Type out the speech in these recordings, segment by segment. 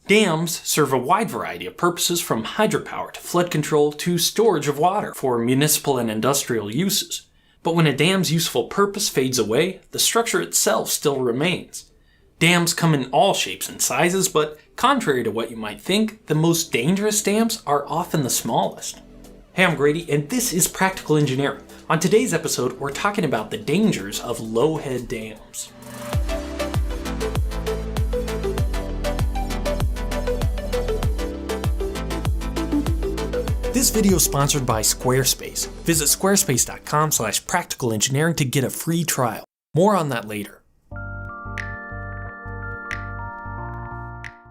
Dams serve a wide variety of purposes, from hydropower to flood control to storage of water for municipal and industrial uses. But when a dam's useful purpose fades away, the structure itself still remains. Dams come in all shapes and sizes, but contrary to what you might think, the most dangerous dams are often the smallest. Hey, I'm Grady, and this is Practical Engineering. On today's episode, we're talking about the dangers of low-head dams. This video is sponsored by Squarespace. Visit squarespace.com/practicalengineering to get a free trial. More on that later.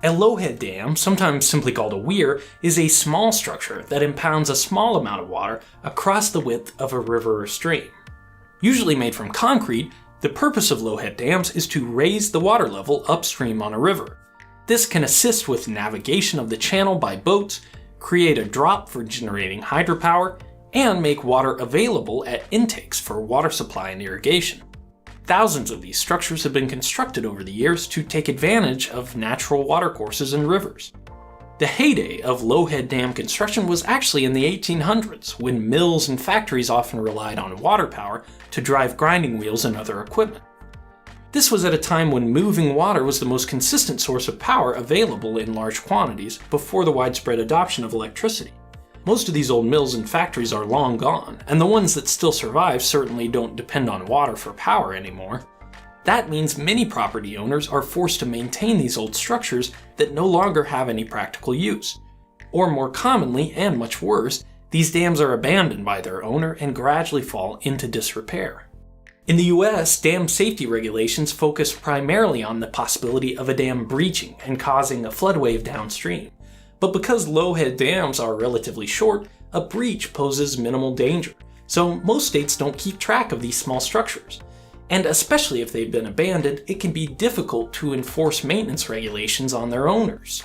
A low-head dam, sometimes simply called a weir, is a small structure that impounds a small amount of water across the width of a river or stream. Usually made from concrete, the purpose of low-head dams is to raise the water level upstream on a river. This can assist with navigation of the channel by boats, create a drop for generating hydropower, and make water available at intakes for water supply and irrigation. Thousands of these structures have been constructed over the years to take advantage of natural watercourses and rivers. The heyday of low-head dam construction was actually in the 1800s, when mills and factories often relied on water power to drive grinding wheels and other equipment. This was at a time when moving water was the most consistent source of power available in large quantities before the widespread adoption of electricity. Most of these old mills and factories are long gone, and the ones that still survive certainly don't depend on water for power anymore. That means many property owners are forced to maintain these old structures that no longer have any practical use. Or more commonly, and much worse, these dams are abandoned by their owner and gradually fall into disrepair. In the US, dam safety regulations focus primarily on the possibility of a dam breaching and causing a flood wave downstream. But because low-head dams are relatively short, a breach poses minimal danger, so most states don't keep track of these small structures. And especially if they've been abandoned, it can be difficult to enforce maintenance regulations on their owners.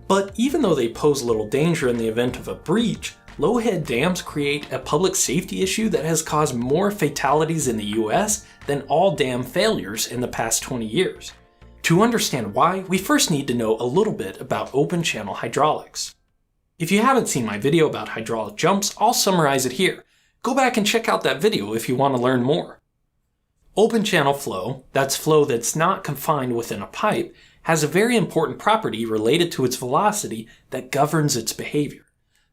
But even though they pose little danger in the event of a breach, low-head dams create a public safety issue that has caused more fatalities in the US than all dam failures in the past 20 years. To understand why, we first need to know a little bit about open channel hydraulics. If you haven't seen my video about hydraulic jumps, I'll summarize it here. Go back and check out that video if you want to learn more. Open channel flow, that's flow that's not confined within a pipe, has a very important property related to its velocity that governs its behavior.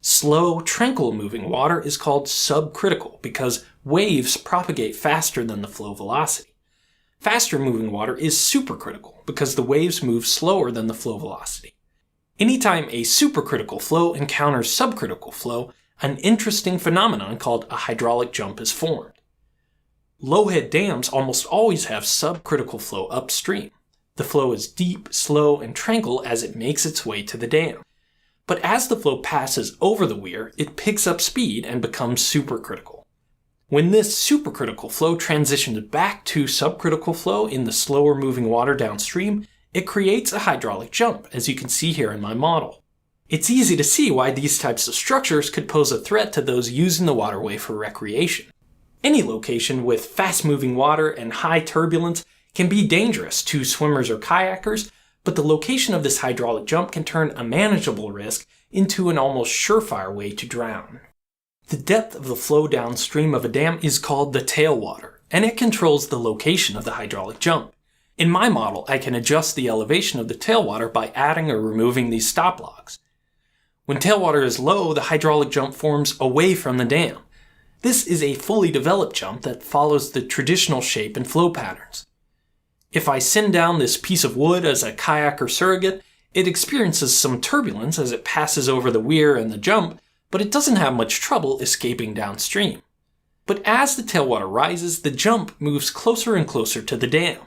Slow, tranquil moving water is called subcritical because waves propagate faster than the flow velocity. Faster moving water is supercritical because the waves move slower than the flow velocity. Anytime a supercritical flow encounters subcritical flow, an interesting phenomenon called a hydraulic jump is formed. Low-head dams almost always have subcritical flow upstream. The flow is deep, slow, and tranquil as it makes its way to the dam. But as the flow passes over the weir, it picks up speed and becomes supercritical. When this supercritical flow transitions back to subcritical flow in the slower moving water downstream, it creates a hydraulic jump, as you can see here in my model. It's easy to see why these types of structures could pose a threat to those using the waterway for recreation. Any location with fast-moving water and high turbulence can be dangerous to swimmers or kayakers, but the location of this hydraulic jump can turn a manageable risk into an almost surefire way to drown. The depth of the flow downstream of a dam is called the tailwater, and it controls the location of the hydraulic jump. In my model, I can adjust the elevation of the tailwater by adding or removing these stop logs. When tailwater is low, the hydraulic jump forms away from the dam. This is a fully developed jump that follows the traditional shape and flow patterns. If I send down this piece of wood as a kayak or surrogate, it experiences some turbulence as it passes over the weir and the jump, but it doesn't have much trouble escaping downstream. But as the tailwater rises, the jump moves closer and closer to the dam.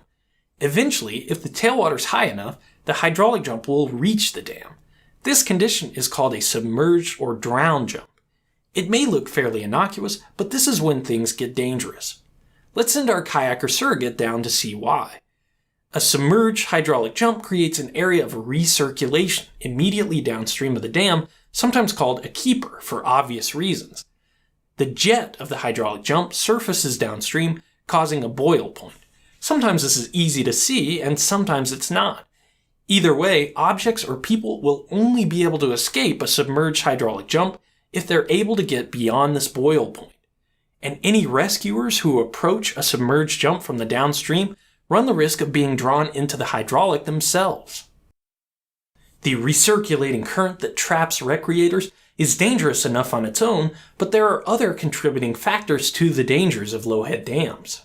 Eventually, if the tailwater is high enough, the hydraulic jump will reach the dam. This condition is called a submerged or drowned jump. It may look fairly innocuous, but this is when things get dangerous. Let's send our kayak or surrogate down to see why. A submerged hydraulic jump creates an area of recirculation immediately downstream of the dam, sometimes called a keeper for obvious reasons. The jet of the hydraulic jump surfaces downstream, causing a boil point. Sometimes this is easy to see, and sometimes it's not. Either way, objects or people will only be able to escape a submerged hydraulic jump if they're able to get beyond this boil point. And any rescuers who approach a submerged jump from the downstream run the risk of being drawn into the hydraulic themselves. The recirculating current that traps recreators is dangerous enough on its own, but there are other contributing factors to the dangers of low-head dams.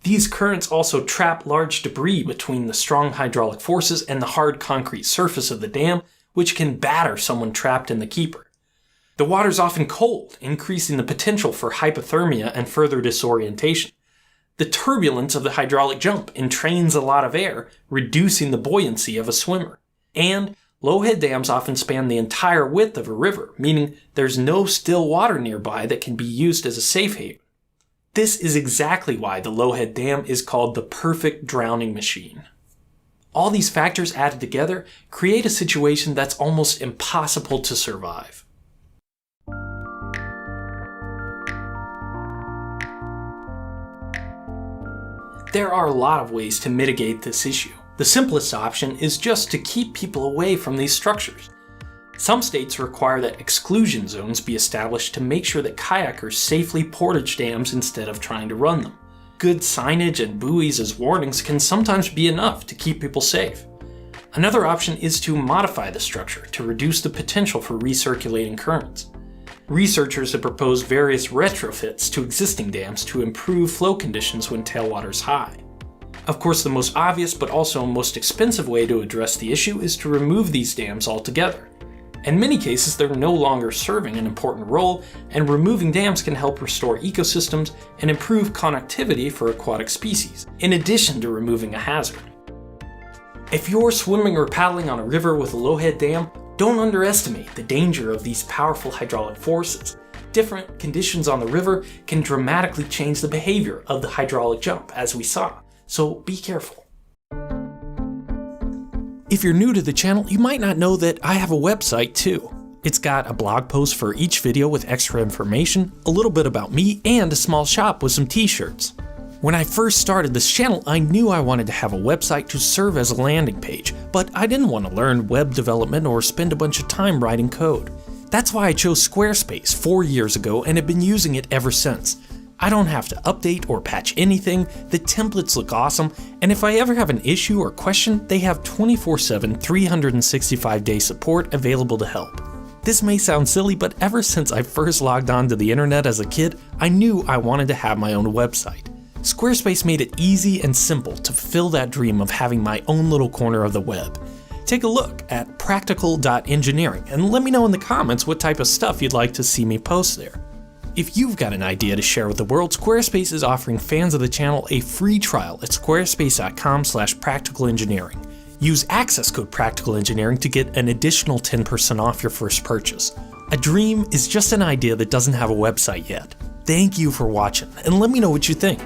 These currents also trap large debris between the strong hydraulic forces and the hard concrete surface of the dam, which can batter someone trapped in the keeper. The water's often cold, increasing the potential for hypothermia and further disorientation. The turbulence of the hydraulic jump entrains a lot of air, reducing the buoyancy of a swimmer. And low-head dams often span the entire width of a river, meaning there's no still water nearby that can be used as a safe haven. This is exactly why the low-head dam is called the perfect drowning machine. All these factors added together create a situation that's almost impossible to survive. There are a lot of ways to mitigate this issue. The simplest option is just to keep people away from these structures. Some states require that exclusion zones be established to make sure that kayakers safely portage dams instead of trying to run them. Good signage and buoys as warnings can sometimes be enough to keep people safe. Another option is to modify the structure to reduce the potential for recirculating currents. Researchers have proposed various retrofits to existing dams to improve flow conditions when tailwater's high. Of course, the most obvious but also most expensive way to address the issue is to remove these dams altogether. In many cases, they're no longer serving an important role, and removing dams can help restore ecosystems and improve connectivity for aquatic species, in addition to removing a hazard. If you're swimming or paddling on a river with a low-head dam, don't underestimate the danger of these powerful hydraulic forces. Different conditions on the river can dramatically change the behavior of the hydraulic jump, as we saw, so be careful. If you're new to the channel, you might not know that I have a website too. It's got a blog post for each video with extra information, a little bit about me, and a small shop with some t-shirts. When I first started this channel, I knew I wanted to have a website to serve as a landing page, but I didn't want to learn web development or spend a bunch of time writing code. That's why I chose Squarespace 4 years ago and have been using it ever since. I don't have to update or patch anything, the templates look awesome, and if I ever have an issue or question, they have 24/7, 365-day support available to help. This may sound silly, but ever since I first logged on to the internet as a kid, I knew I wanted to have my own website. Squarespace made it easy and simple to fulfill that dream of having my own little corner of the web. Take a look at practical.engineering and let me know in the comments what type of stuff you'd like to see me post there. If you've got an idea to share with the world, Squarespace is offering fans of the channel a free trial at squarespace.com/practicalengineering. Use access code practicalengineering to get an additional 10% off your first purchase. A dream is just an idea that doesn't have a website yet. Thank you for watching, and let me know what you think.